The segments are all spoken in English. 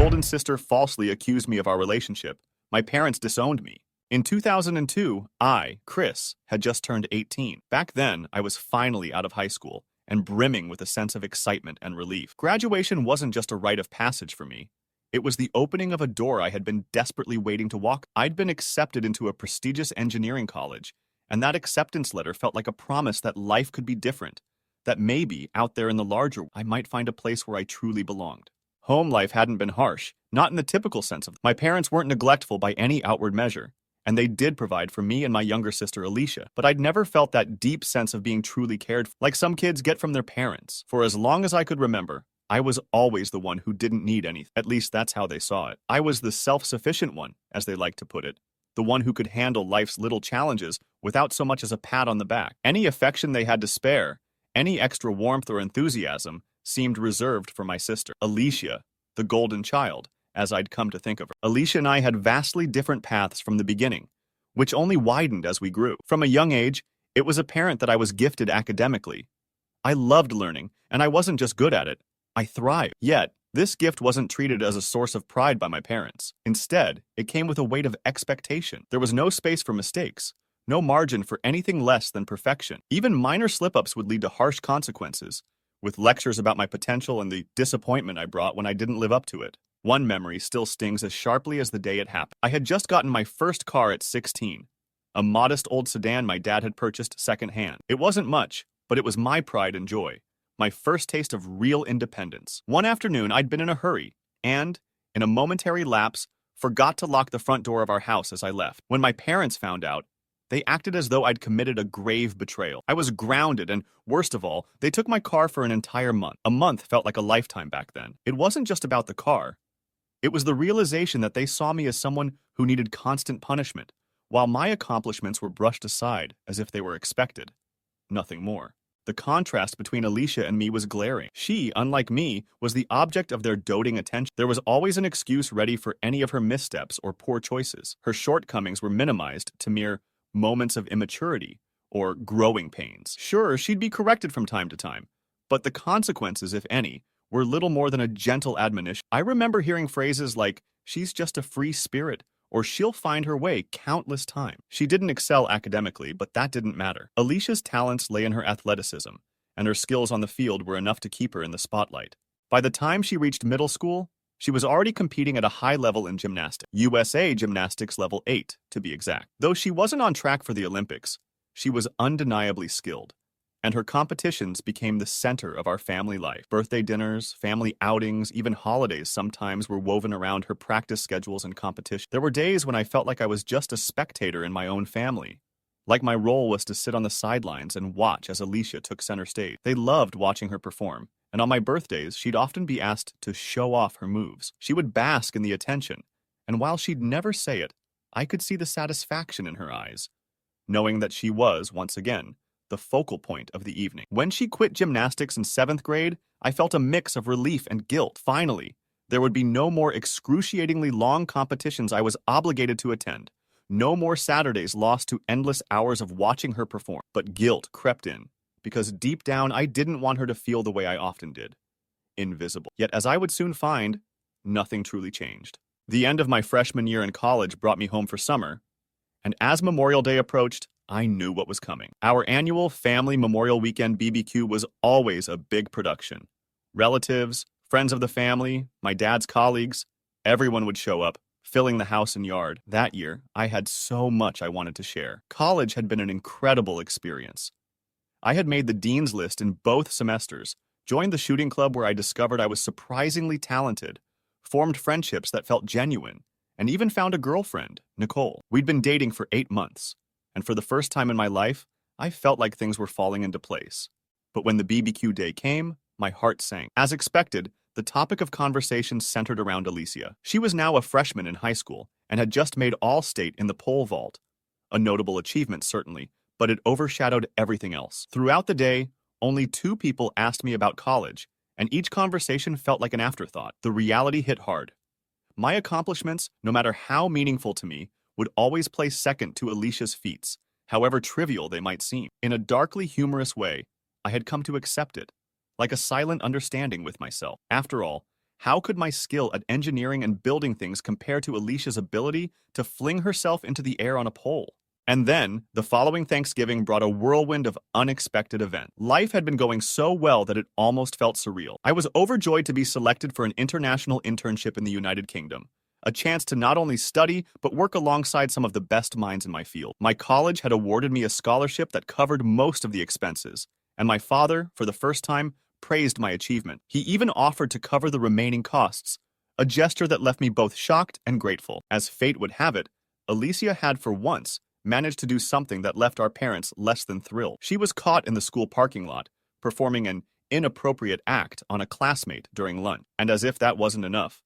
golden sister falsely accused me of our relationship. My parents disowned me. In 2002, I, Chris, had just turned 18. Back then, I was finally out of high school and brimming with a sense of excitement and relief. Graduation wasn't just a rite of passage for me. It was the opening of a door I had been desperately waiting to walk. I'd been accepted into a prestigious engineering college, and that acceptance letter felt like a promise that life could be different, that maybe, out there in the larger world, I might find a place where I truly belonged. Home life hadn't been harsh, not in the typical sense of my parents weren't neglectful by any outward measure, and they did provide for me and my younger sister Alicia, but I'd never felt that deep sense of being truly cared for, like some kids get from their parents. For as long as I could remember, I was always the one who didn't need anything. At least that's how they saw it. I was the self-sufficient one, as they like to put it, the one who could handle life's little challenges without so much as a pat on the back. Any affection they had to spare, any extra warmth or enthusiasm, seemed reserved for my sister, Alicia, the golden child, as I'd come to think of her. Alicia and I had vastly different paths from the beginning, which only widened as we grew. From a young age, it was apparent that I was gifted academically. I loved learning, and I wasn't just good at it, I thrived. Yet, this gift wasn't treated as a source of pride by my parents. Instead, it came with a weight of expectation. There was no space for mistakes, no margin for anything less than perfection. Even minor slip-ups would lead to harsh consequences, with lectures about my potential and the disappointment I brought when I didn't live up to it. One memory still stings as sharply as the day it happened. I had just gotten my first car at 16, a modest old sedan my dad had purchased secondhand. It wasn't much, but it was my pride and joy, my first taste of real independence. One afternoon, I'd been in a hurry, and, in a momentary lapse, forgot to lock the front door of our house as I left. When my parents found out, they acted as though I'd committed a grave betrayal. I was grounded, and worst of all, they took my car for an entire month. A month felt like a lifetime back then. It wasn't just about the car. It was the realization that they saw me as someone who needed constant punishment, while my accomplishments were brushed aside as if they were expected. Nothing more. The contrast between Alicia and me was glaring. She, unlike me, was the object of their doting attention. There was always an excuse ready for any of her missteps or poor choices. Her shortcomings were minimized to mere moments of immaturity or growing pains. Sure, she'd be corrected from time to time, but the consequences, if any, were little more than a gentle admonition. I remember hearing phrases like, "She's just a free spirit," or "She'll find her way," countless times. She didn't excel academically, but that didn't matter. Alicia's talents lay in her athleticism, and her skills on the field were enough to keep her in the spotlight. By the time she reached middle school, she was already competing at a high level in gymnastics, USA Gymnastics Level 8, to be exact. Though she wasn't on track for the Olympics, she was undeniably skilled, and her competitions became the center of our family life. Birthday dinners, family outings, even holidays sometimes were woven around her practice schedules and competition. There were days when I felt like I was just a spectator in my own family, like my role was to sit on the sidelines and watch as Alicia took center stage. They loved watching her perform, and on my birthdays, she'd often be asked to show off her moves. She would bask in the attention, and while she'd never say it, I could see the satisfaction in her eyes, knowing that she was, once again, the focal point of the evening. When she quit gymnastics in 7th grade, I felt a mix of relief and guilt. Finally, there would be no more excruciatingly long competitions I was obligated to attend, no more Saturdays lost to endless hours of watching her perform. But guilt crept in, because deep down I didn't want her to feel the way I often did, invisible. Yet as I would soon find, nothing truly changed. The end of my freshman year in college brought me home for summer, and as Memorial Day approached, I knew what was coming. Our annual family Memorial Weekend BBQ was always a big production. Relatives, friends of the family, my dad's colleagues, everyone would show up, filling the house and yard. That year, I had so much I wanted to share. College had been an incredible experience. I had made the dean's list in both semesters, joined the shooting club where I discovered I was surprisingly talented, formed friendships that felt genuine, and even found a girlfriend, Nicole. We'd been dating for 8 months, and for the first time in my life, I felt like things were falling into place. But when the BBQ day came, my heart sank. As expected, the topic of conversation centered around Alicia. She was now a freshman in high school and had just made All-State in the pole vault. A notable achievement, certainly, but it overshadowed everything else. Throughout the day, only 2 people asked me about college, and each conversation felt like an afterthought. The reality hit hard. My accomplishments, no matter how meaningful to me, would always place second to Alicia's feats, however trivial they might seem. In a darkly humorous way, I had come to accept it, like a silent understanding with myself. After all, How could my skill at engineering and building things compare to Alicia's ability to fling herself into the air on a pole? And then, the following Thanksgiving brought a whirlwind of unexpected events. Life had been going so well that it almost felt surreal. I was overjoyed to be selected for an international internship in the United Kingdom, a chance to not only study, but work alongside some of the best minds in my field. My college had awarded me a scholarship that covered most of the expenses, and my father, for the first time, praised my achievement. He even offered to cover the remaining costs, a gesture that left me both shocked and grateful. As fate would have it, Alicia had for once managed to do something that left our parents less than thrilled. She was caught in the school parking lot, performing an inappropriate act on a classmate during lunch. And as if that wasn't enough,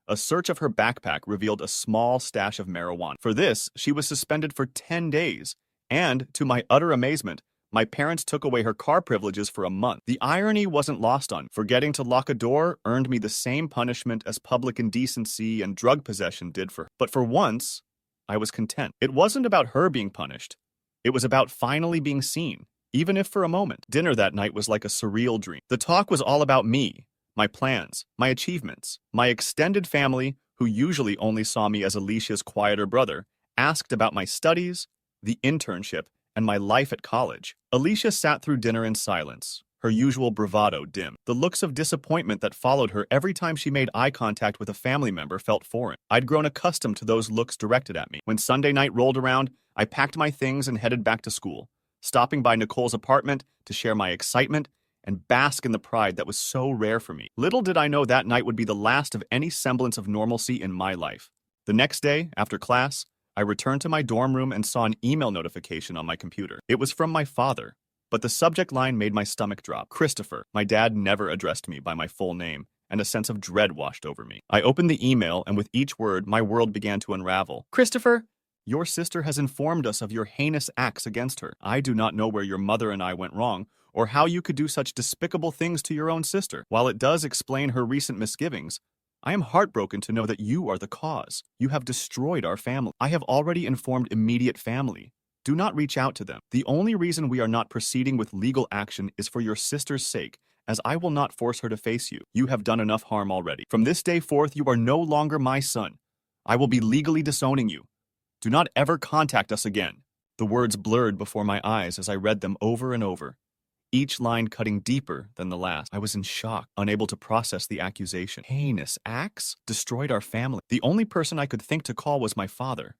a search of her backpack revealed a small stash of marijuana. For this, she was suspended for 10 days, and, to my utter amazement, my parents took away her car privileges for a month. The irony wasn't lost on me. Forgetting to lock a door earned me the same punishment as public indecency and drug possession did for her. But for once, I was content. It wasn't about her being punished. It was about finally being seen, even if for a moment. Dinner that night was like a surreal dream. The talk was all about me, my plans, my achievements. My extended family, who usually only saw me as Alicia's quieter brother, asked about my studies, the internship, and my life at college. Alicia sat through dinner in silence, her usual bravado dim. The looks of disappointment that followed her every time she made eye contact with a family member felt foreign. I'd grown accustomed to those looks directed at me. When Sunday night rolled around, I packed my things and headed back to school, stopping by Nicole's apartment to share my excitement and bask in the pride that was so rare for me. Little did I know that night would be the last of any semblance of normalcy in my life. The next day, after class, I returned to my dorm room and saw an email notification on my computer. It was from my father, but the subject line made my stomach drop. Christopher. My dad never addressed me by my full name, and a sense of dread washed over me. I opened the email, and with each word, my world began to unravel. Christopher, your sister has informed us of your heinous acts against her. I do not know where your mother and I went wrong, or how you could do such despicable things to your own sister. While it does explain her recent misgivings, I am heartbroken to know that you are the cause. You have destroyed our family. I have already informed immediate family. Do not reach out to them. The only reason we are not proceeding with legal action is for your sister's sake, as I will not force her to face you. You have done enough harm already. From this day forth, you are no longer my son. I will be legally disowning you. Do not ever contact us again. The words blurred before my eyes as I read them over and over, each line cutting deeper than the last. I was in shock, unable to process the accusation. Heinous acts? Destroyed our family. The only person I could think to call was my father,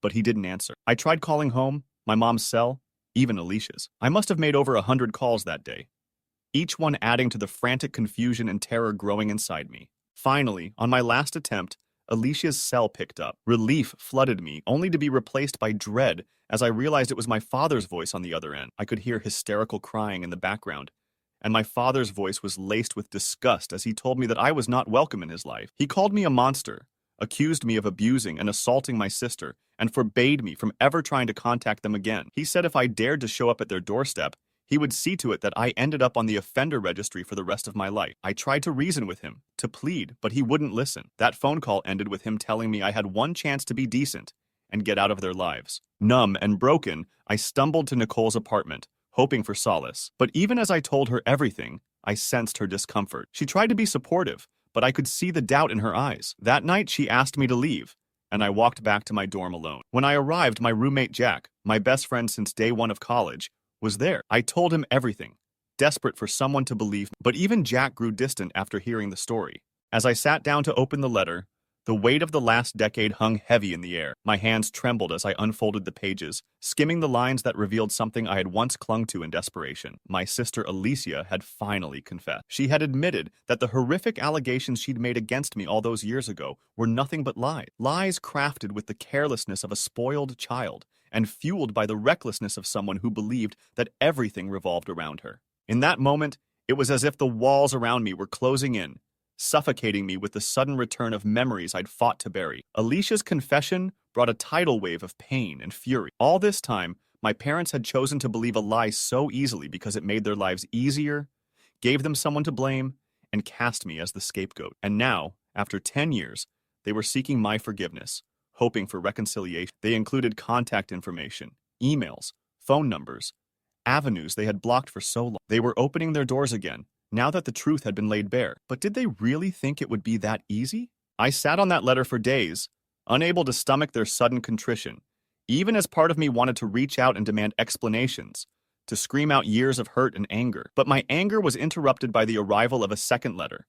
but he didn't answer. I tried calling home, my mom's cell, even Alicia's. I must have made over 100 calls that day, each one adding to the frantic confusion and terror growing inside me. Finally, on my last attempt, Alicia's cell picked up. Relief flooded me, only to be replaced by dread as I realized it was my father's voice on the other end. I could hear hysterical crying in the background, and my father's voice was laced with disgust as he told me that I was not welcome in his life. He called me a monster, accused me of abusing and assaulting my sister, and forbade me from ever trying to contact them again. He said if I dared to show up at their doorstep, he would see to it that I ended up on the offender registry for the rest of my life. I tried to reason with him, to plead, but he wouldn't listen. That phone call ended with him telling me I had one chance to be decent and get out of their lives. Numb and broken, I stumbled to Nicole's apartment, hoping for solace. But even as I told her everything, I sensed her discomfort. She tried to be supportive, but I could see the doubt in her eyes. That night, she asked me to leave, and I walked back to my dorm alone. When I arrived, my roommate Jack, my best friend since day one of college, was there. I told him everything, desperate for someone to believe me. But even Jack grew distant after hearing the story. As I sat down to open the letter, the weight of the last decade hung heavy in the air. My hands trembled as I unfolded the pages, skimming the lines that revealed something I had once clung to in desperation. My sister Alicia had finally confessed. She had admitted that the horrific allegations she'd made against me all those years ago were nothing but lies. Lies crafted with the carelessness of a spoiled child, and fueled by the recklessness of someone who believed that everything revolved around her. In that moment, it was as if the walls around me were closing in, suffocating me with the sudden return of memories I'd fought to bury. Alicia's confession brought a tidal wave of pain and fury. All this time, my parents had chosen to believe a lie so easily because it made their lives easier, gave them someone to blame, and cast me as the scapegoat. And now, after 10 years, they were seeking my forgiveness, hoping for reconciliation. They included contact information, emails, phone numbers, avenues they had blocked for so long. They were opening their doors again, now that the truth had been laid bare. But did they really think it would be that easy? I sat on that letter for days, unable to stomach their sudden contrition, even as part of me wanted to reach out and demand explanations, to scream out years of hurt and anger. But my anger was interrupted by the arrival of a second letter,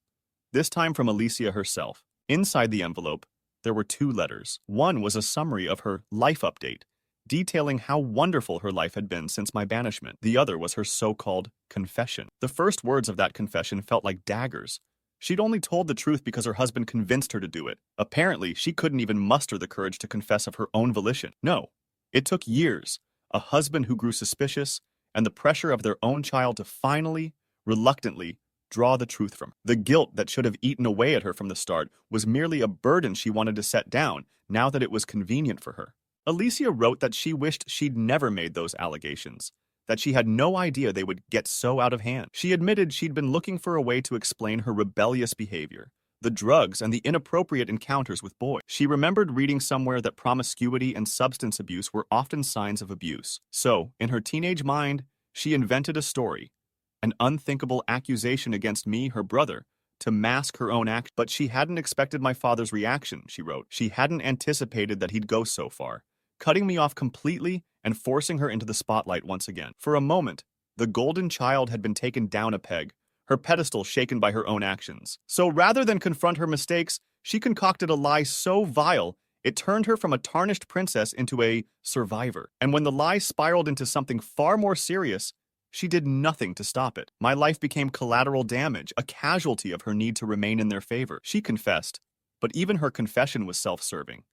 this time from Alicia herself. Inside the envelope, there were two letters. One was a summary of her life update, detailing how wonderful her life had been since my banishment. The other was her so-called confession. The first words of that confession felt like daggers. She'd only told the truth because her husband convinced her to do it. Apparently, she couldn't even muster the courage to confess of her own volition. No, it took years, a husband who grew suspicious, and the pressure of their own child to finally, reluctantly, draw the truth from her. The guilt that should have eaten away at her from the start was merely a burden she wanted to set down now that it was convenient for her. Alicia wrote that she wished she'd never made those allegations, that she had no idea they would get so out of hand. She admitted she'd been looking for a way to explain her rebellious behavior, the drugs and the inappropriate encounters with boys. She remembered reading somewhere that promiscuity and substance abuse were often signs of abuse. So, in her teenage mind, she invented a story, an unthinkable accusation against me, her brother, to mask her own act. But she hadn't expected my father's reaction, she wrote. She hadn't anticipated that he'd go so far, cutting me off completely and forcing her into the spotlight once again. For a moment, the golden child had been taken down a peg, her pedestal shaken by her own actions. So rather than confront her mistakes, she concocted a lie so vile, it turned her from a tarnished princess into a survivor. And when the lie spiraled into something far more serious, she did nothing to stop it. My life became collateral damage, a casualty of her need to remain in their favor. She confessed, but even her confession was self-serving.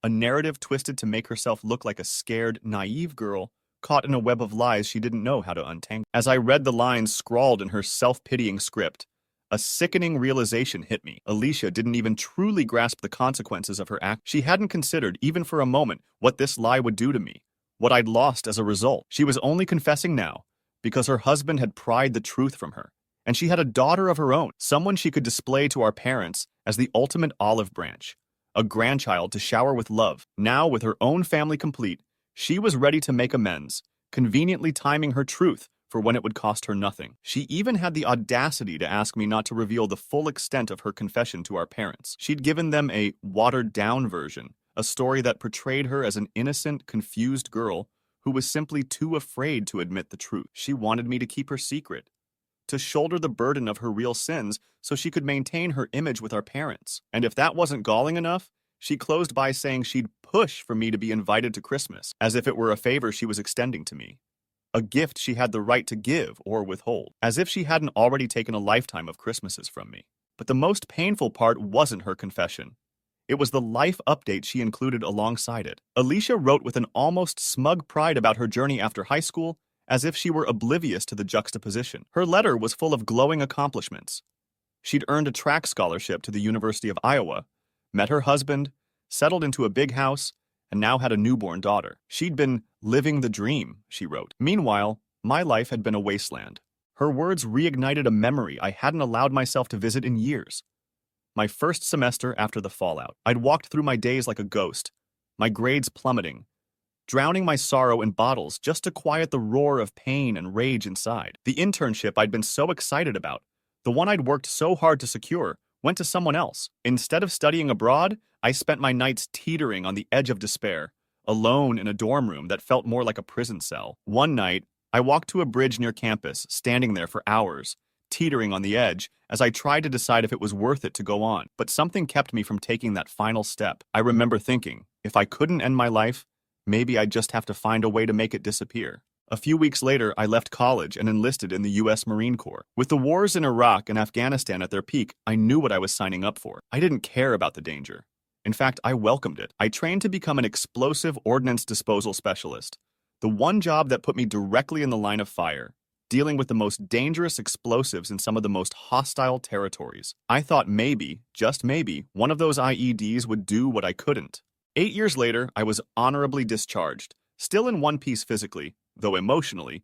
A narrative twisted to make herself look like a scared, naive girl caught in a web of lies she didn't know how to untangle. As I read the lines scrawled in her self-pitying script, a sickening realization hit me. Alicia didn't even truly grasp the consequences of her act. She hadn't considered, even for a moment, what this lie would do to me, what I'd lost as a result. She was only confessing now because her husband had pried the truth from her, and she had a daughter of her own, someone she could display to our parents as the ultimate olive branch, a grandchild to shower with love. Now, with her own family complete, she was ready to make amends, conveniently timing her truth for when it would cost her nothing. She even had the audacity to ask me not to reveal the full extent of her confession to our parents. She'd given them a watered-down version, a story that portrayed her as an innocent, confused girl who was simply too afraid to admit the truth. She wanted me to keep her secret, to shoulder the burden of her real sins so she could maintain her image with our parents. And if that wasn't galling enough, she closed by saying she'd push for me to be invited to Christmas, as if it were a favor she was extending to me, a gift she had the right to give or withhold, as if she hadn't already taken a lifetime of Christmases from me. But the most painful part wasn't her confession. It was the life update she included alongside it. Alicia wrote with an almost smug pride about her journey after high school, as if she were oblivious to the juxtaposition. Her letter was full of glowing accomplishments. She'd earned a track scholarship to the University of Iowa, met her husband, settled into a big house, and now had a newborn daughter. She'd been living the dream, she wrote. Meanwhile, my life had been a wasteland. Her words reignited a memory I hadn't allowed myself to visit in years. My first semester after the fallout, I'd walked through my days like a ghost, my grades plummeting, drowning my sorrow in bottles just to quiet the roar of pain and rage inside. The internship I'd been so excited about, the one I'd worked so hard to secure, went to someone else. Instead of studying abroad, I spent my nights teetering on the edge of despair, alone in a dorm room that felt more like a prison cell. One night, I walked to a bridge near campus, standing there for hours, teetering on the edge as I tried to decide if it was worth it to go on. But something kept me from taking that final step. I remember thinking, if I couldn't end my life, maybe I'd just have to find a way to make it disappear. A few weeks later, I left college and enlisted in the U.S. Marine Corps. With the wars in Iraq and Afghanistan at their peak, I knew what I was signing up for. I didn't care about the danger. In fact, I welcomed it. I trained to become an explosive ordnance disposal specialist, the one job that put me directly in the line of fire, dealing with the most dangerous explosives in some of the most hostile territories. I thought maybe, just maybe, one of those IEDs would do what I couldn't. 8 years later, I was honorably discharged, still in one piece physically, though emotionally,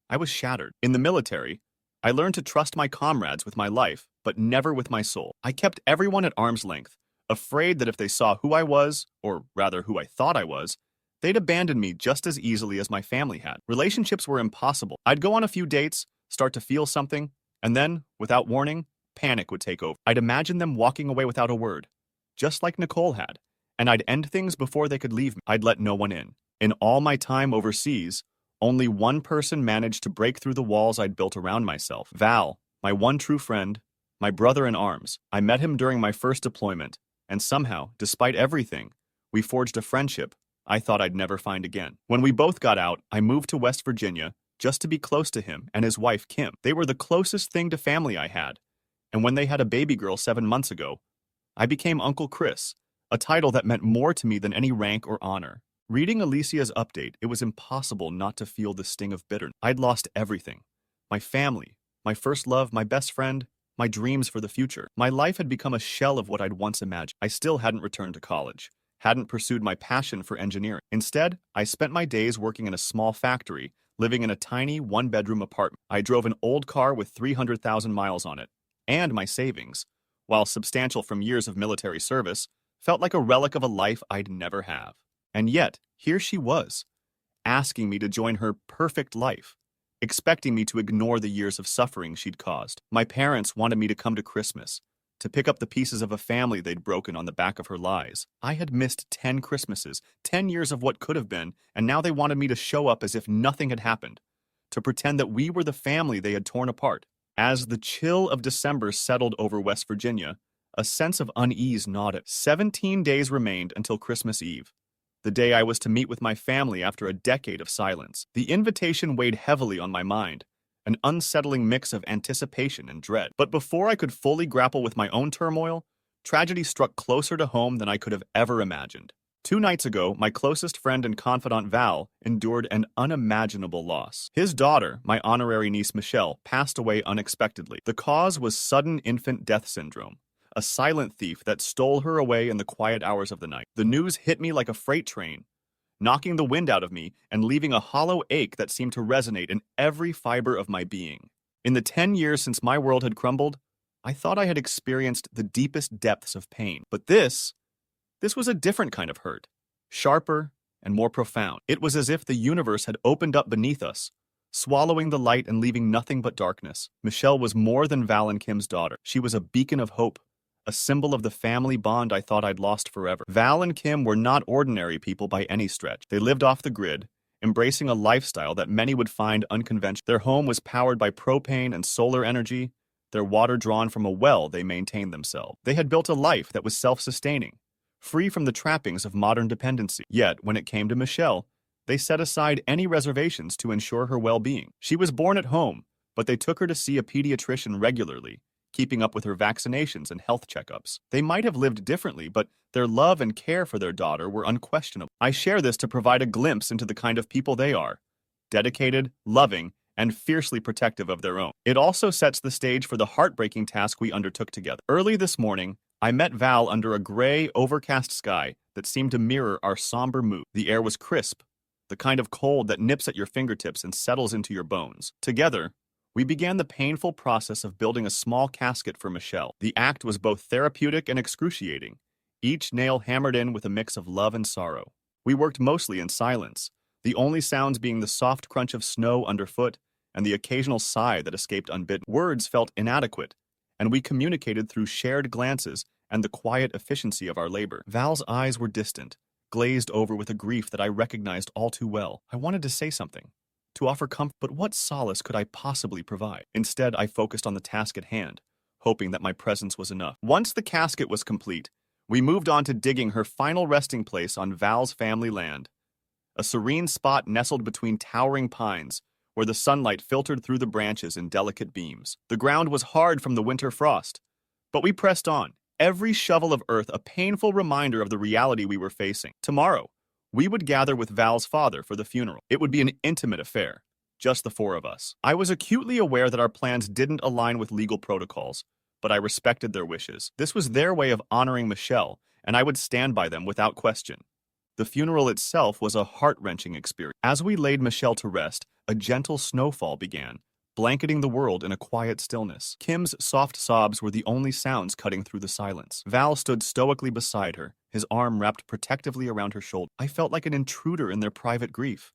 I was shattered. In the military, I learned to trust my comrades with my life, but never with my soul. I kept everyone at arm's length, afraid that if they saw who I was, or rather who I thought I was, they'd abandon me just as easily as my family had. Relationships were impossible. I'd go on a few dates, start to feel something, And then, without warning, panic would take over. I'd imagine them walking away without a word, just like Nicole had, and I'd end things before they could leave me. I'd let no one in. In all my time overseas, only one person managed to break through the walls I'd built around myself. Val, my one true friend, my brother in arms. I met him during my first deployment, and somehow, despite everything, we forged a friendship I thought I'd never find again. When we both got out, I moved to West Virginia just to be close to him and his wife, Kim. They were the closest thing to family I had, and when they had a baby girl 7 months ago, I became Uncle Chris, a title that meant more to me than any rank or honor. Reading Alicia's update, it was impossible not to feel the sting of bitterness. I'd lost everything. My family, my first love, my best friend, my dreams for the future. My life had become a shell of what I'd once imagined. I still hadn't returned to college, hadn't pursued my passion for engineering. Instead, I spent my days working in a small factory, living in a tiny one-bedroom apartment. I drove an old car with 300,000 miles on it, and my savings, while substantial from years of military service, felt like a relic of a life I'd never have. And yet, here she was, asking me to join her perfect life, expecting me to ignore the years of suffering she'd caused. My parents wanted me to come to Christmas, to pick up the pieces of a family they'd broken on the back of her lies. I had missed 10 Christmases, 10 years of what could have been, and now they wanted me to show up as if nothing had happened, to pretend that we were the family they had torn apart. As the chill of December settled over West Virginia, a sense of unease gnawed at. 17 days remained until Christmas Eve, the day I was to meet with my family after a decade of silence. The invitation weighed heavily on my mind, an unsettling mix of anticipation and dread. But before I could fully grapple with my own turmoil, tragedy struck closer to home than I could have ever imagined. 2 nights ago, my closest friend and confidant Val endured an unimaginable loss. His daughter, my honorary niece Michelle, passed away unexpectedly. The cause was sudden infant death syndrome, a silent thief that stole her away in the quiet hours of the night. The news hit me like a freight train, knocking the wind out of me and leaving a hollow ache that seemed to resonate in every fiber of my being. In the 10 years since my world had crumbled, I thought I had experienced the deepest depths of pain. But this was a different kind of hurt, sharper and more profound. It was as if the universe had opened up beneath us, swallowing the light and leaving nothing but darkness. Michelle was more than Val and Kim's daughter. She was a beacon of hope, a symbol of the family bond I thought I'd lost forever. Val and Kim were not ordinary people by any stretch. They lived off the grid, embracing a lifestyle that many would find unconventional. Their home was powered by propane and solar energy, their water drawn from a well they maintained themselves. They had built a life that was self-sustaining, free from the trappings of modern dependency. Yet, when it came to Michelle, they set aside any reservations to ensure her well-being. She was born at home, but they took her to see a pediatrician regularly, keeping up with her vaccinations and health checkups. They might have lived differently, but their love and care for their daughter were unquestionable. I share this to provide a glimpse into the kind of people they are: dedicated, loving, and fiercely protective of their own. It also sets the stage for the heartbreaking task we undertook together. Early this morning, I met Val under a gray, overcast sky that seemed to mirror our somber mood. The air was crisp, the kind of cold that nips at your fingertips and settles into your bones. Together, we began the painful process of building a small casket for Michelle. The act was both therapeutic and excruciating, each nail hammered in with a mix of love and sorrow. We worked mostly in silence, the only sounds being the soft crunch of snow underfoot and the occasional sigh that escaped unbidden. Words felt inadequate, and we communicated through shared glances and the quiet efficiency of our labor. Val's eyes were distant, glazed over with a grief that I recognized all too well. I wanted to say something, to offer comfort, but what solace could I possibly provide? Instead, I focused on the task at hand, hoping that my presence was enough. Once the casket was complete, we moved on to digging her final resting place on Val's family land, a serene spot nestled between towering pines, where the sunlight filtered through the branches in delicate beams. The ground was hard from the winter frost, but we pressed on, every shovel of earth a painful reminder of the reality we were facing. Tomorrow, we would gather with Val's father for the funeral. It would be an intimate affair, just the 4 of us. I was acutely aware that our plans didn't align with legal protocols, but I respected their wishes. This was their way of honoring Michelle, and I would stand by them without question. The funeral itself was a heart-wrenching experience. As we laid Michelle to rest, a gentle snowfall began, blanketing the world in a quiet stillness. Kim's soft sobs were the only sounds cutting through the silence. Val stood stoically beside her, his arm wrapped protectively around her shoulder. I felt like an intruder in their private grief,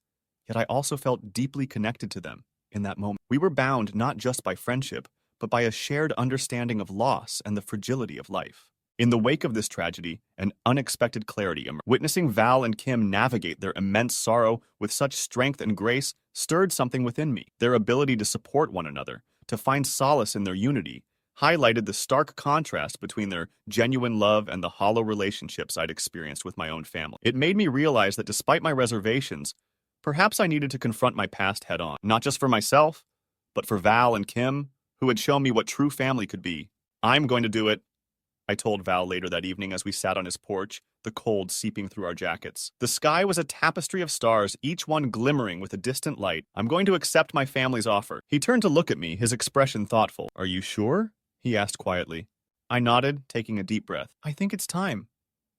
yet I also felt deeply connected to them in that moment. We were bound not just by friendship, but by a shared understanding of loss and the fragility of life. In the wake of this tragedy, an unexpected clarity emerged. Witnessing Val and Kim navigate their immense sorrow with such strength and grace stirred something within me. Their ability to support one another, to find solace in their unity, highlighted the stark contrast between their genuine love and the hollow relationships I'd experienced with my own family. It made me realize that despite my reservations, perhaps I needed to confront my past head-on, not just for myself, but for Val and Kim, who had shown me what true family could be. "I'm going to do it," I told Val later that evening as we sat on his porch, the cold seeping through our jackets. The sky was a tapestry of stars, each one glimmering with a distant light. "I'm going to accept my family's offer." He turned to look at me, his expression thoughtful. "Are you sure?" he asked quietly. I nodded, taking a deep breath. "I think it's time.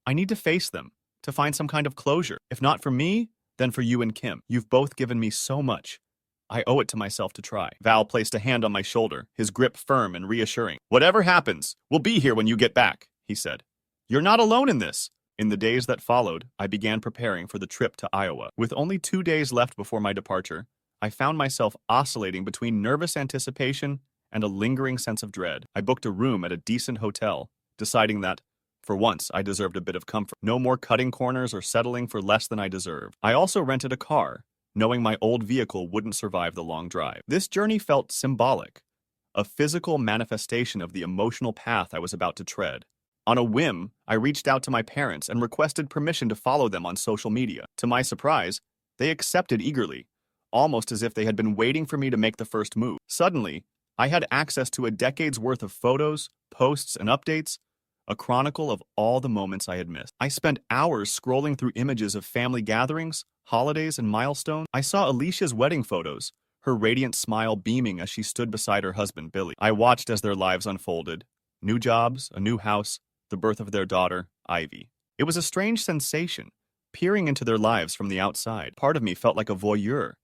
I need to face them, to find some kind of closure. If not for me, then for you and Kim. You've both given me so much. I owe it to myself to try." Val placed a hand on my shoulder, his grip firm and reassuring. "Whatever happens, we'll be here when you get back," he said. "You're not alone in this." In the days that followed, I began preparing for the trip to Iowa. With only 2 days left before my departure, I found myself oscillating between nervous anticipation and a lingering sense of dread. I booked a room at a decent hotel, deciding that, for once, I deserved a bit of comfort. No more cutting corners or settling for less than I deserved. I also rented a car, knowing my old vehicle wouldn't survive the long drive. This journey felt symbolic, a physical manifestation of the emotional path I was about to tread. On a whim, I reached out to my parents and requested permission to follow them on social media. To my surprise, they accepted eagerly, almost as if they had been waiting for me to make the first move. Suddenly, I had access to a decade's worth of photos, posts, and updates, a chronicle of all the moments I had missed. I spent hours scrolling through images of family gatherings, holidays, and milestones. I saw Alicia's wedding photos, her radiant smile beaming as she stood beside her husband, Billy. I watched as their lives unfolded. New jobs, a new house, the birth of their daughter, Ivy. It was a strange sensation, peering into their lives from the outside. Part of me felt like a voyeur,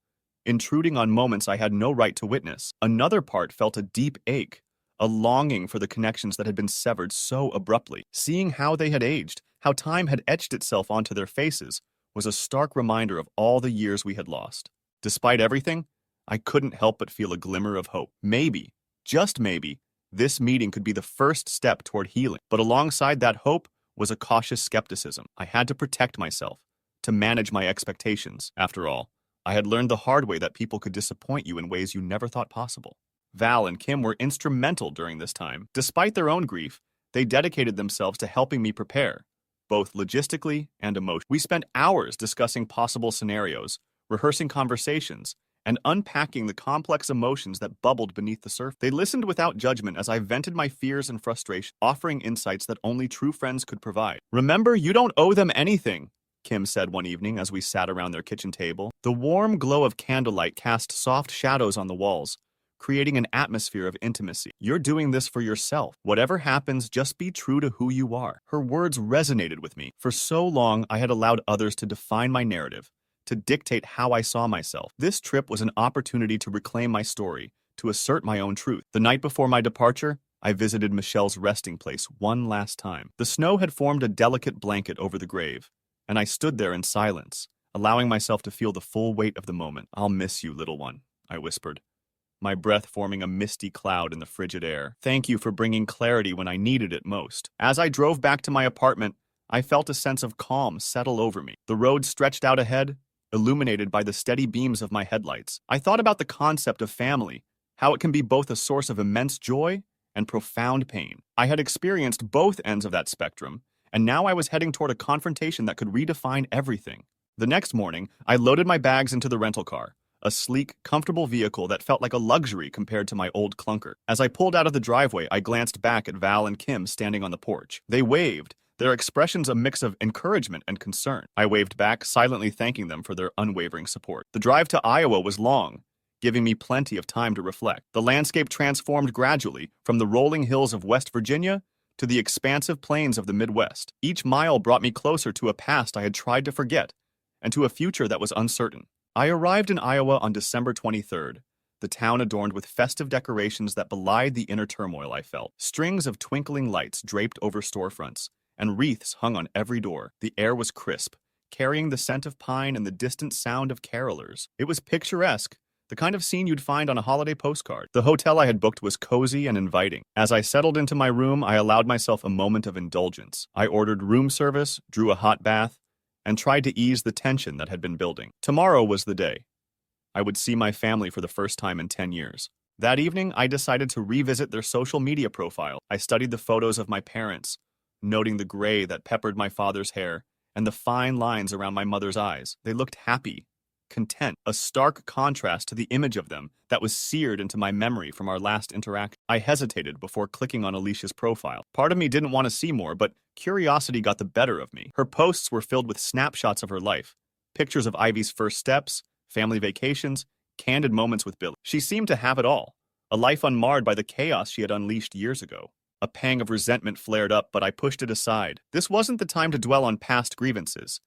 intruding on moments I had no right to witness. Another part felt a deep ache, a longing for the connections that had been severed so abruptly. Seeing how they had aged, how time had etched itself onto their faces, was a stark reminder of all the years we had lost. Despite everything, I couldn't help but feel a glimmer of hope. Maybe, just maybe, this meeting could be the first step toward healing. But alongside that hope was a cautious skepticism. I had to protect myself, to manage my expectations. After all, I had learned the hard way that people could disappoint you in ways you never thought possible. Val and Kim were instrumental during this time. Despite their own grief, they dedicated themselves to helping me prepare, both logistically and emotionally. We spent hours discussing possible scenarios, rehearsing conversations, and unpacking the complex emotions that bubbled beneath the surface. They listened without judgment as I vented my fears and frustration, offering insights that only true friends could provide. "Remember, you don't owe them anything," Kim said one evening as we sat around their kitchen table. The warm glow of candlelight cast soft shadows on the walls, creating an atmosphere of intimacy. "You're doing this for yourself. Whatever happens, just be true to who you are." Her words resonated with me. For so long, I had allowed others to define my narrative, to dictate how I saw myself. This trip was an opportunity to reclaim my story, to assert my own truth. The night before my departure, I visited Michelle's resting place one last time. The snow had formed a delicate blanket over the grave, and I stood there in silence, allowing myself to feel the full weight of the moment. "I'll miss you, little one," I whispered, my breath forming a misty cloud in the frigid air. "Thank you for bringing clarity when I needed it most." As I drove back to my apartment, I felt a sense of calm settle over me. The road stretched out ahead, illuminated by the steady beams of my headlights. I thought about the concept of family, how it can be both a source of immense joy and profound pain. I had experienced both ends of that spectrum, and now I was heading toward a confrontation that could redefine everything. The next morning, I loaded my bags into the rental car, a sleek, comfortable vehicle that felt like a luxury compared to my old clunker. As I pulled out of the driveway, I glanced back at Val and Kim standing on the porch. They waved, their expressions a mix of encouragement and concern. I waved back, silently thanking them for their unwavering support. The drive to Iowa was long, giving me plenty of time to reflect. The landscape transformed gradually, from the rolling hills of West Virginia to the expansive plains of the Midwest. Each mile brought me closer to a past I had tried to forget, and to a future that was uncertain. I arrived in Iowa on December 23rd, the town adorned with festive decorations that belied the inner turmoil I felt. Strings of twinkling lights draped over storefronts, and wreaths hung on every door. The air was crisp, carrying the scent of pine and the distant sound of carolers. It was picturesque, the kind of scene you'd find on a holiday postcard. The hotel I had booked was cozy and inviting. As I settled into my room, I allowed myself a moment of indulgence. I ordered room service, drew a hot bath, and tried to ease the tension that had been building. Tomorrow was the day. I would see my family for the first time in 10 years. That evening, I decided to revisit their social media profile. I studied the photos of my parents, noting the gray that peppered my father's hair and the fine lines around my mother's eyes. They looked happy, content, a stark contrast to the image of them that was seared into my memory from our last interaction. I hesitated before clicking on Alicia's profile. Part of me didn't want to see more, but curiosity got the better of me. Her posts were filled with snapshots of her life, pictures of Ivy's first steps, family vacations, candid moments with Billy. She seemed to have it all, a life unmarred by the chaos she had unleashed years ago. A pang of resentment flared up, but I pushed it aside. This wasn't the time to dwell on past grievances.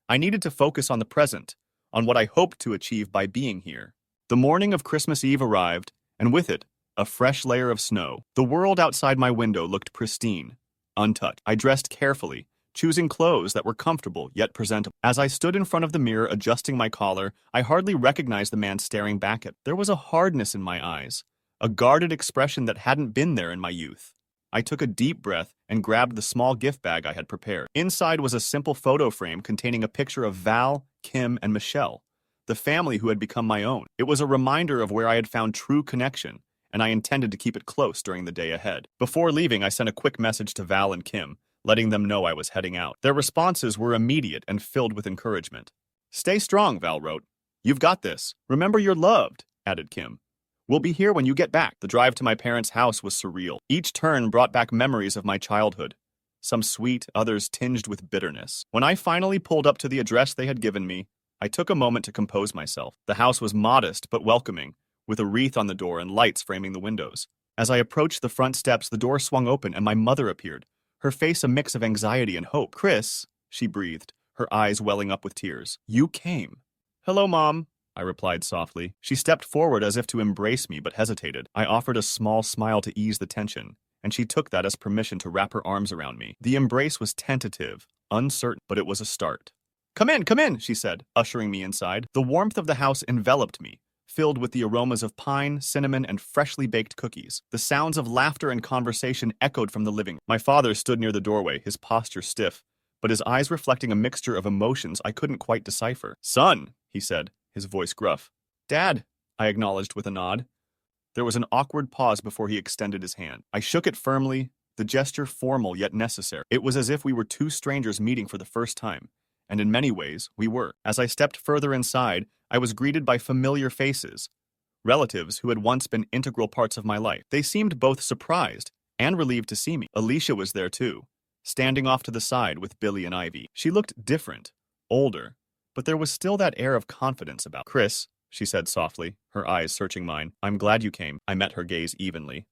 I needed to focus on the present, on what I hoped to achieve by being here. The morning of Christmas Eve arrived, and with it, a fresh layer of snow. The world outside my window looked pristine, untouched. I dressed carefully, choosing clothes that were comfortable yet presentable. As I stood in front of the mirror adjusting my collar, I hardly recognized the man staring back at me. There was a hardness in my eyes, a guarded expression that hadn't been there in my youth. I took a deep breath and grabbed the small gift bag I had prepared. Inside was a simple photo frame containing a picture of Val, Kim, and Michelle, the family who had become my own. It was a reminder of where I had found true connection, and I intended to keep it close during the day ahead. Before leaving, I sent a quick message to Val and Kim, letting them know I was heading out. Their responses were immediate and filled with encouragement. "Stay strong," Val wrote. "You've got this. Remember you're loved," added Kim. "We'll be here when you get back." The drive to my parents' house was surreal. Each turn brought back memories of my childhood, some sweet, others tinged with bitterness. When I finally pulled up to the address they had given me, I took a moment to compose myself. The house was modest but welcoming, with a wreath on the door and lights framing the windows. As I approached the front steps, the door swung open and my mother appeared, her face a mix of anxiety and hope. "Chris," she breathed, her eyes welling up with tears. "You came." "Hello, Mom," I replied softly. She stepped forward as if to embrace me, but hesitated. I offered a small smile to ease the tension, and she took that as permission to wrap her arms around me. The embrace was tentative, uncertain, but it was a start. Come in," she said, ushering me inside. The warmth of the house enveloped me, filled with the aromas of pine, cinnamon, and freshly baked cookies. The sounds of laughter and conversation echoed from the living room. My father stood near the doorway, his posture stiff, but his eyes reflecting a mixture of emotions I couldn't quite decipher. "Son," he said, his voice gruff. "Dad," I acknowledged with a nod. There was an awkward pause before he extended his hand. I shook it firmly, the gesture formal yet necessary. It was as if we were two strangers meeting for the first time, and in many ways, we were. As I stepped further inside, I was greeted by familiar faces, relatives who had once been integral parts of my life. They seemed both surprised and relieved to see me. Alicia was there too, standing off to the side with Billy and Ivy. She looked different, older, but there was still that air of confidence about her. "Chris," she said softly, her eyes searching mine. "I'm glad you came." I met her gaze evenly.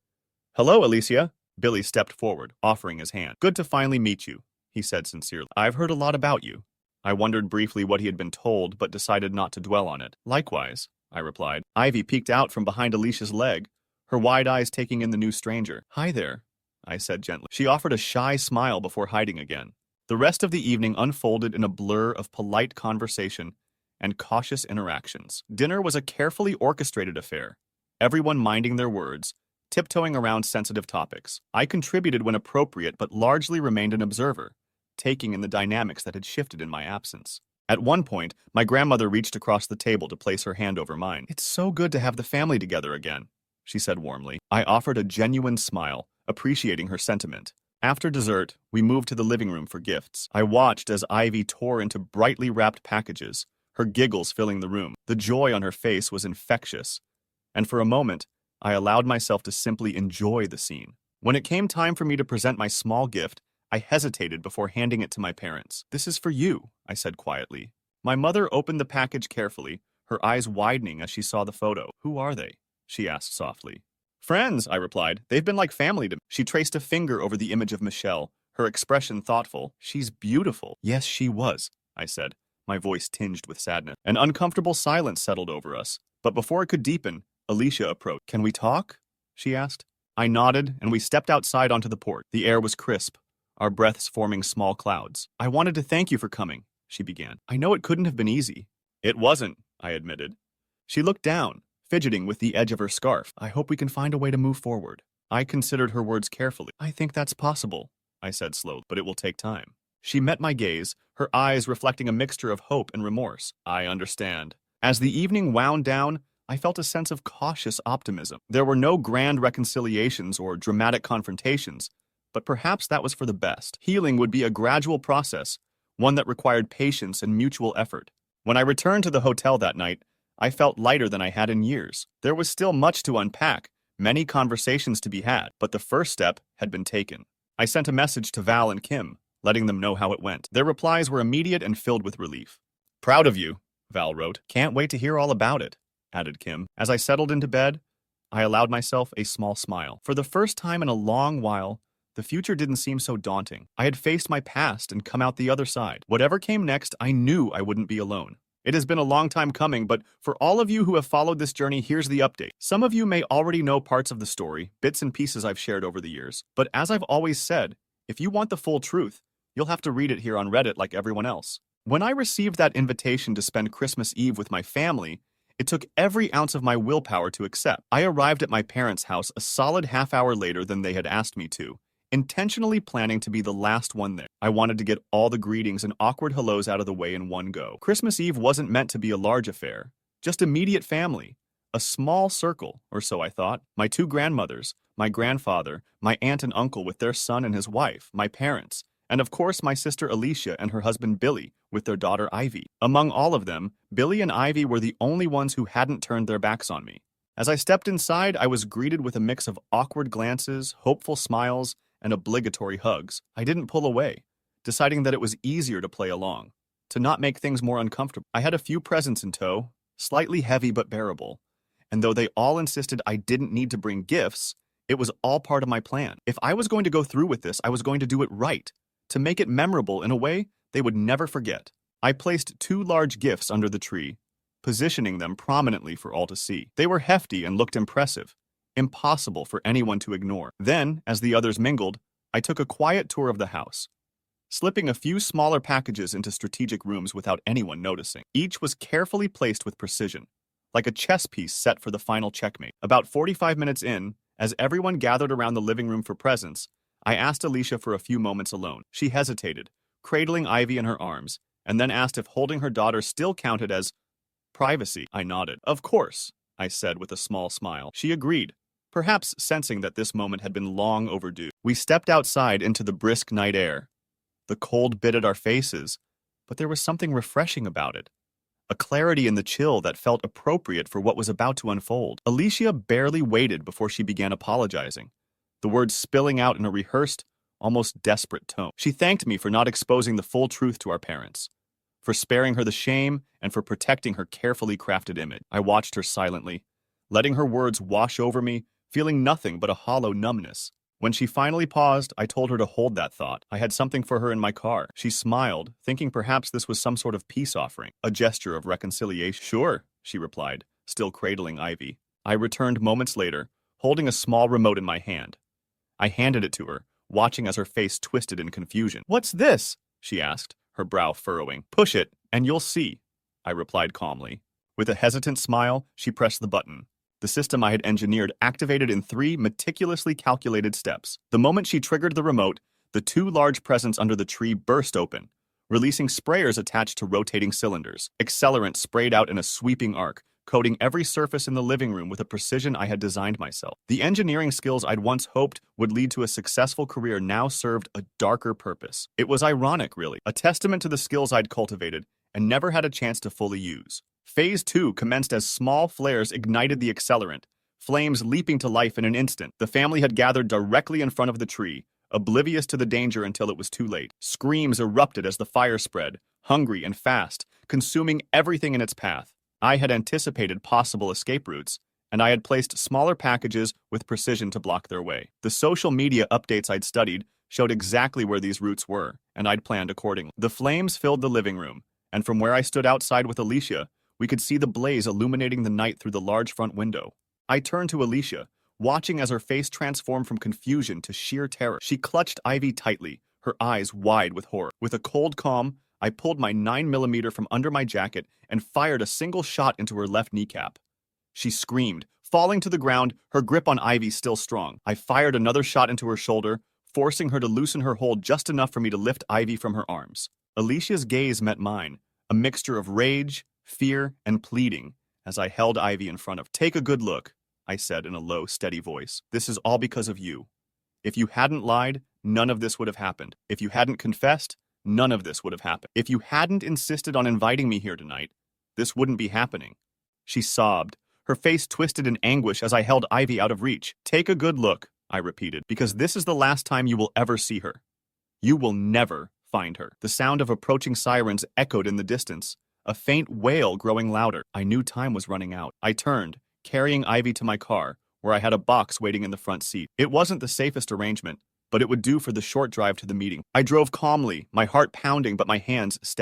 "Hello, Alicia." Billy stepped forward, offering his hand. "Good to finally meet you," he said sincerely. "I've heard a lot about you." I wondered briefly what he had been told, but decided not to dwell on it. "Likewise," I replied. Ivy peeked out from behind Alicia's leg, her wide eyes taking in the new stranger. "Hi there," I said gently. She offered a shy smile before hiding again. The rest of the evening unfolded in a blur of polite conversation and cautious interactions. Dinner was a carefully orchestrated affair, everyone minding their words, tiptoeing around sensitive topics. I contributed when appropriate but largely remained an observer, taking in the dynamics that had shifted in my absence. At one point, my grandmother reached across the table to place her hand over mine. "It's so good to have the family together again," she said warmly. I offered a genuine smile, appreciating her sentiment. After dessert, we moved to the living room for gifts. I watched as Ivy tore into brightly wrapped packages, her giggles filling the room. The joy on her face was infectious, and for a moment, I allowed myself to simply enjoy the scene. When it came time for me to present my small gift, I hesitated before handing it to my parents. "This is for you," I said quietly. My mother opened the package carefully, her eyes widening as she saw the photo. "Who are they?" she asked softly. "Friends," I replied. "They've been like family to me." She traced a finger over the image of Michelle, her expression thoughtful. "She's beautiful." "Yes, she was," I said, my voice tinged with sadness. An uncomfortable silence settled over us, but before it could deepen, Alicia approached. "Can we talk?" she asked. I nodded, and we stepped outside onto the porch. The air was crisp, our breaths forming small clouds. "I wanted to thank you for coming," she began. "I know it couldn't have been easy." "It wasn't," I admitted. She looked down, fidgeting with the edge of her scarf. I hope we can find a way to move forward. I considered her words carefully. I think that's possible, I said slowly, but it will take time. She met my gaze, her eyes reflecting a mixture of hope and remorse. I understand. As the evening wound down, I felt a sense of cautious optimism. There were no grand reconciliations or dramatic confrontations, but perhaps that was for the best. Healing would be a gradual process, one that required patience and mutual effort. When I returned to the hotel that night, I felt lighter than I had in years. There was still much to unpack, many conversations to be had, but the first step had been taken. I sent a message to Val and Kim, letting them know how it went. Their replies were immediate and filled with relief. Proud of you, Val wrote. Can't wait to hear all about it, added Kim. As I settled into bed, I allowed myself a small smile. For the first time in a long while, the future didn't seem so daunting. I had faced my past and come out the other side. Whatever came next, I knew I wouldn't be alone. It has been a long time coming, but for all of you who have followed this journey, here's the update. Some of you may already know parts of the story, bits and pieces I've shared over the years, but as I've always said, if you want the full truth, you'll have to read it here on Reddit like everyone else. When I received that invitation to spend Christmas Eve with my family, it took every ounce of my willpower to accept. I arrived at my parents' house a solid half-hour later than they had asked me to, intentionally planning to be the last one there. I wanted to get all the greetings and awkward hellos out of the way in one go. Christmas Eve wasn't meant to be a large affair, just immediate family. A small circle, or so I thought. My two grandmothers, my grandfather, my aunt and uncle with their son and his wife, my parents, and of course my sister Alicia and her husband Billy with their daughter Ivy. Among all of them, Billy and Ivy were the only ones who hadn't turned their backs on me. As I stepped inside, I was greeted with a mix of awkward glances, hopeful smiles, and obligatory hugs. I didn't pull away, deciding that it was easier to play along, to not make things more uncomfortable. I had a few presents in tow, slightly heavy but bearable, and though they all insisted I didn't need to bring gifts, it was all part of my plan. If I was going to go through with this, I was going to do it right, to make it memorable in a way they would never forget. I placed 2 large gifts under the tree, positioning them prominently for all to see. They were hefty and looked impressive, impossible for anyone to ignore. Then, as the others mingled, I took a quiet tour of the house, slipping a few smaller packages into strategic rooms without anyone noticing. Each was carefully placed with precision, like a chess piece set for the final checkmate. About 45 minutes in, as everyone gathered around the living room for presents, I asked Alicia for a few moments alone. She hesitated, cradling Ivy in her arms, and then asked if holding her daughter still counted as privacy. I nodded. Of course, I said with a small smile. She agreed, perhaps sensing that this moment had been long overdue. We stepped outside into the brisk night air. The cold bit at our faces, but there was something refreshing about it. A clarity in the chill that felt appropriate for what was about to unfold. Alicia barely waited before she began apologizing, the words spilling out in a rehearsed, almost desperate tone. She thanked me for not exposing the full truth to our parents, for sparing her the shame, and for protecting her carefully crafted image. I watched her silently, letting her words wash over me, feeling nothing but a hollow numbness. When she finally paused, I told her to hold that thought. I had something for her in my car. She smiled, thinking perhaps this was some sort of peace offering, a gesture of reconciliation. Sure, she replied, still cradling Ivy. I returned moments later, holding a small remote in my hand. I handed it to her, watching as her face twisted in confusion. What's this? She asked, her brow furrowing. Push it, and you'll see, I replied calmly. With a hesitant smile, she pressed the button. The system I had engineered activated in 3 meticulously calculated steps. The moment she triggered the remote, the 2 large presents under the tree burst open, releasing sprayers attached to rotating cylinders. Accelerant sprayed out in a sweeping arc, coating every surface in the living room with a precision I had designed myself. The engineering skills I'd once hoped would lead to a successful career now served a darker purpose. It was ironic, really, a testament to the skills I'd cultivated and never had a chance to fully use. Phase 2 commenced as small flares ignited the accelerant, flames leaping to life in an instant. The family had gathered directly in front of the tree, oblivious to the danger until it was too late. Screams erupted as the fire spread, hungry and fast, consuming everything in its path. I had anticipated possible escape routes, and I had placed smaller packages with precision to block their way. The social media updates I'd studied showed exactly where these routes were, and I'd planned accordingly. The flames filled the living room, and from where I stood outside with Alicia, we could see the blaze illuminating the night through the large front window. I turned to Alicia, watching as her face transformed from confusion to sheer terror. She clutched Ivy tightly, her eyes wide with horror. With a cold calm, I pulled my 9mm from under my jacket and fired a single shot into her left kneecap. she screamed, falling to the ground, her grip on Ivy still strong. I fired another shot into her shoulder, forcing her to loosen her hold just enough for me to lift Ivy from her arms. Alicia's gaze met mine, a mixture of rage, fear, and pleading, as I held Ivy in front of. "Take a good look," I said in a low, steady voice. "This is all because of you. If you hadn't lied, none of this would have happened. If you hadn't confessed, none of this would have happened. If you hadn't insisted on inviting me here tonight, this wouldn't be happening." She sobbed, her face twisted in anguish as I held Ivy out of reach. "Take a good look," I repeated, "because this is the last time you will ever see her. You will never find her." The sound of approaching sirens echoed in the distance, a faint wail growing louder. I knew time was running out. I turned, carrying Ivy to my car, where I had a box waiting in the front seat. It wasn't the safest arrangement, but it would do for the short drive to the meeting. I drove calmly, my heart pounding but my hands steady.